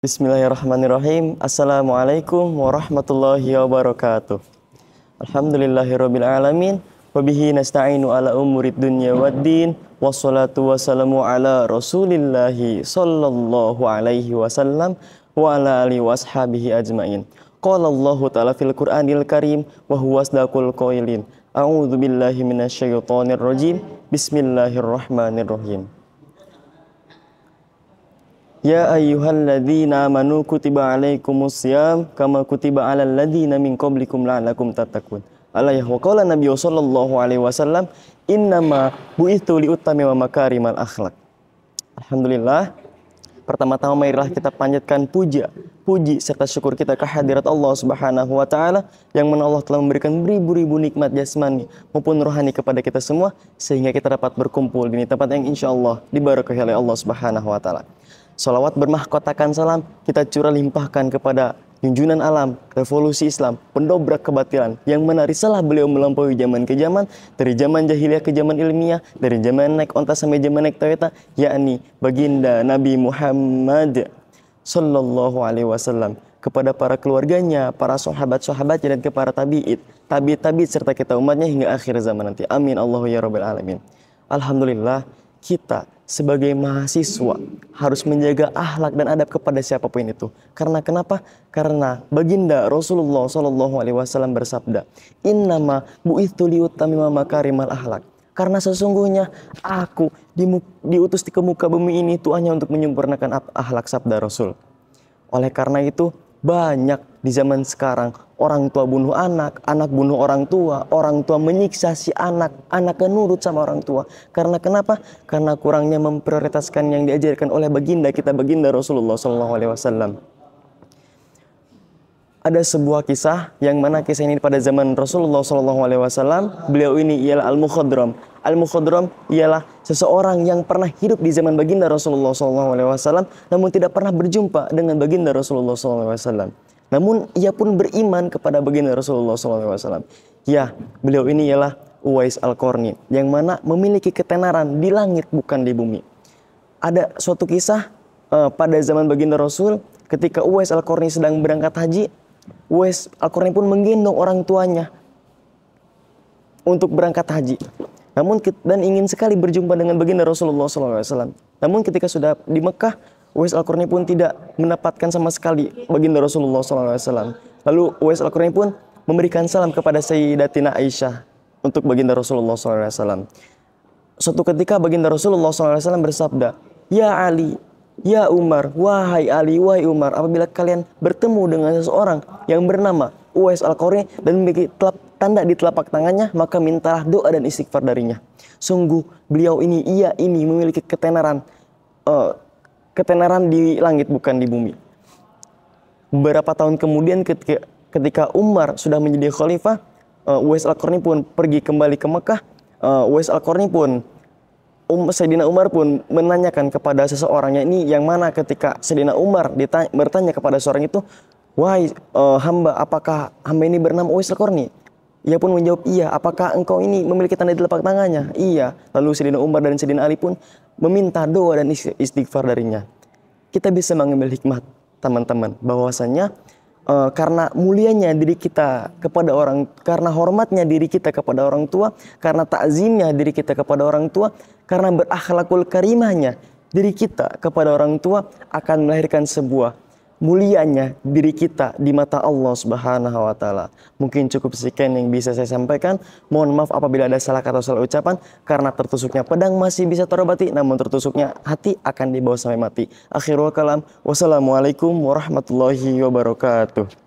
Bismillahirrahmanirrahim. Assalamualaikum warahmatullahi wabarakatuh. Alhamdulillahirabbil alamin. Wabihi nasta'inu ala umurid dunya waddin. Wassalatu wassalamu ala Rasulillahi sallallahu alaihi wasallam wa ala alihi washabihi ajmain. Qala Allahu ta'ala fil Qur'anil Karim wa huwa asdaqul qailin. A'udzu billahi minasyaitonir rajim. Bismillahirrahmanirrahim. Ya ayyuhalladzina amanu kutiba alaikumusiyam kama kutiba alal ladzina min qablikum la'allakum tattaqun. Alayhi wa qala Nabi sallallahu alaihi wasallam innama bu'itsu liutammima makarimal akhlak. Alhamdulillah. Pertama-tama marilah kita panjatkan puji serta syukur kita kehadirat Allah Subhanahu wa taala yang mana Allah telah memberikan beribu-ribu nikmat jasmani maupun rohani kepada kita semua sehingga kita dapat berkumpul di tempat yang insyaallah diberkahi oleh Allah Subhanahu wa taala. Salawat bermahkotakan salam kita curah limpahkan kepada junjungan alam, revolusi Islam, pendobrak kebatilan yang mana risalah beliau melampaui zaman ke zaman, dari zaman jahiliyah ke zaman ilmiah, dari zaman naik onta sampai zaman naik Toyota, yakni baginda Nabi Muhammad sallallahu alaihi wasallam, kepada para keluarganya, para sahabat-sahabatnya dan kepada tabi'it serta kita umatnya hingga akhir zaman nanti. Amin Allahu ya rabbal alamin. Alhamdulillah, kita sebagai mahasiswa harus menjaga akhlak dan adab kepada siapapun itu. Karena kenapa? Karena baginda Rasulullah Shallallahu Alaihi Wasallam bersabda, Innama bu'itsu liutammima makarimal akhlak. Karena sesungguhnya aku diutus di muka bumi ini itu hanya untuk menyempurnakan akhlak, sabda Rasul. Oleh karena itu banyak di zaman sekarang orang tua bunuh anak, anak bunuh orang tua menyiksa si anak nurut sama orang tua. Karena kenapa? Karena kurangnya memprioritaskan yang diajarkan oleh baginda Rasulullah SAW. Ada sebuah kisah yang mana kisah ini pada zaman Rasulullah SAW. Beliau ini ialah Al-Mukhadram. Al-Mukhadram ialah seseorang yang pernah hidup di zaman baginda Rasulullah SAW, namun tidak pernah berjumpa dengan baginda Rasulullah SAW. Namun ia pun beriman kepada baginda Rasulullah SAW. Ya, beliau ini ialah Uwais Al-Qarni, yang mana memiliki ketenaran di langit bukan di bumi. Ada suatu kisah pada zaman baginda Rasul, ketika Uwais Al-Qarni sedang berangkat haji, Uwais Al-Qarni pun menggendong orang tuanya untuk berangkat haji. Namun dan ingin sekali berjumpa dengan baginda Rasulullah SAW. Namun ketika sudah di Mekah, Uwais Al-Qarni pun tidak mendapatkan sama sekali baginda Rasulullah SAW. Lalu Uwais Al-Qarni pun memberikan salam kepada Sayyidatina Aisyah untuk baginda Rasulullah SAW. Suatu ketika baginda Rasulullah SAW bersabda, Ya Ali, Ya Umar, wahai Ali, wahai Umar, apabila kalian bertemu dengan seseorang yang bernama Uwais Al-Qarni dan memiliki tanda di telapak tangannya, maka mintalah doa dan istighfar darinya. Sungguh beliau ini, ia ini memiliki ketenaran di langit bukan di bumi. Beberapa tahun kemudian ketika Umar sudah menjadi khalifah, Uwais Al-Qarni pun pergi kembali ke Mekah. Uwais Al-Qarni pun Sayyidina Umar pun menanyakan kepada seseorang, ini yang mana ketika Sayyidina Umar bertanya kepada seorang itu, wahai hamba, apakah hamba ini bernama Uwais Al-Qarni? Ia pun menjawab, iya. Apakah engkau ini memiliki tanda di telapak tangannya? Iya. Lalu Sayyidina Umar dan Sayyidina Ali pun meminta doa dan istighfar darinya. Kita bisa mengambil hikmah, teman-teman, bahwasanya karena mulianya diri kita kepada karena hormatnya diri kita kepada orang tua, karena takzimnya diri kita kepada orang tua, karena berakhlakul karimahnya diri kita kepada orang tua akan melahirkan sebuah mulianya diri kita di mata Allah Subhanahu wa taala. Mungkin cukup sekian yang bisa saya sampaikan. Mohon maaf apabila ada salah kata, salah ucapan, karena tertusuknya pedang masih bisa terobati, namun tertusuknya hati akan dibawa sampai mati. Akhirul kalam, wassalamualaikum warahmatullahi wabarakatuh.